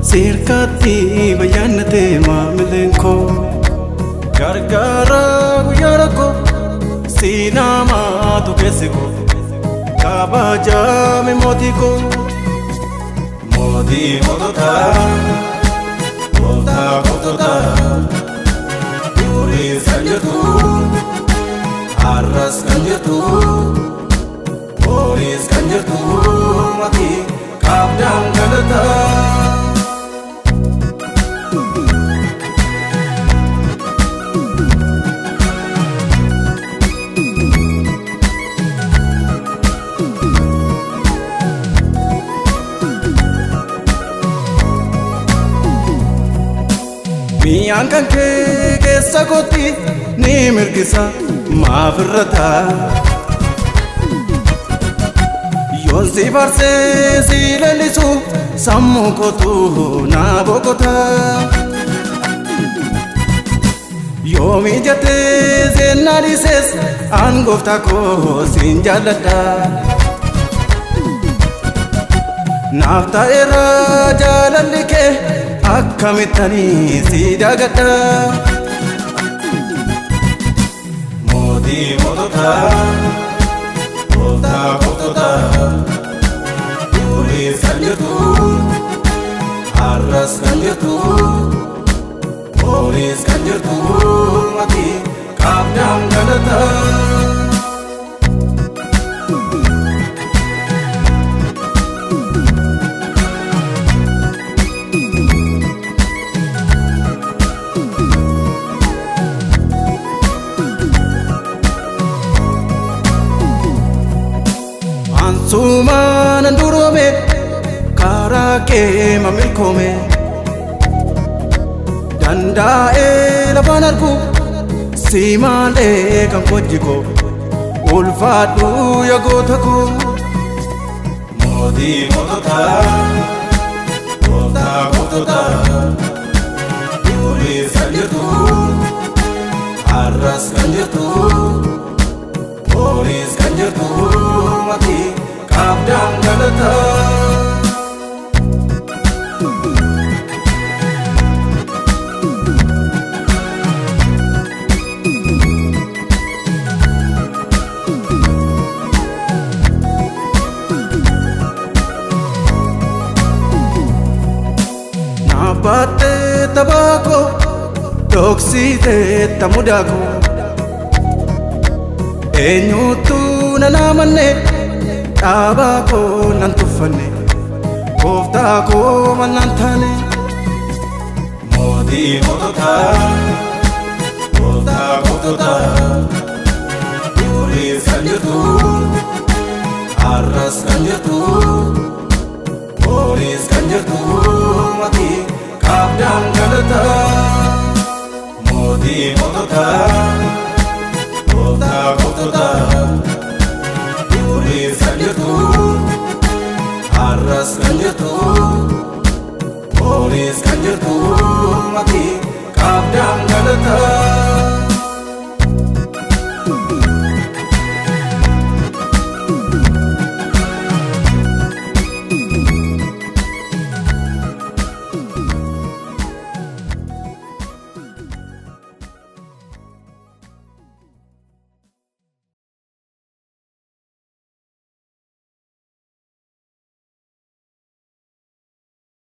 Sirkati bayanate maamilenko gargara guyarako sinama tu kesiko kabaja me motiko modi motota mota motota puri sanjatu arras kanjatu puri sanjatu mati kabdam galata Miyankan ke sakoti ni mirgisa maafirrata Yonsi barse silalisu sammu kotu na bokota Yomi jate zenarises angofta ko sinjalata Nafta era jalalike Akkamitani sidagata Modi modota Mota kotota Puri sanjatu Arras kanjatu Polis kanjatu Mati kabdam galata Suman andurome karake mamilkome danda labanarku simale kan kojiko ulfadu yagotaku modi modota mota motota puri sanjatu arras kanjatu polis kanjatu mati kabdam galata Nabate tabako doksite tamudako enyutu nanamane Tabako nantufane Kofta ko manantane Modi modota Kofta kotota Puri sanjatu Arras kanjatu Polis kanjatu Mati kabdam galata Modi modota Kofta kotota Sanjatu, arras kanjatu, polis kanjatu, mati kabdam galata.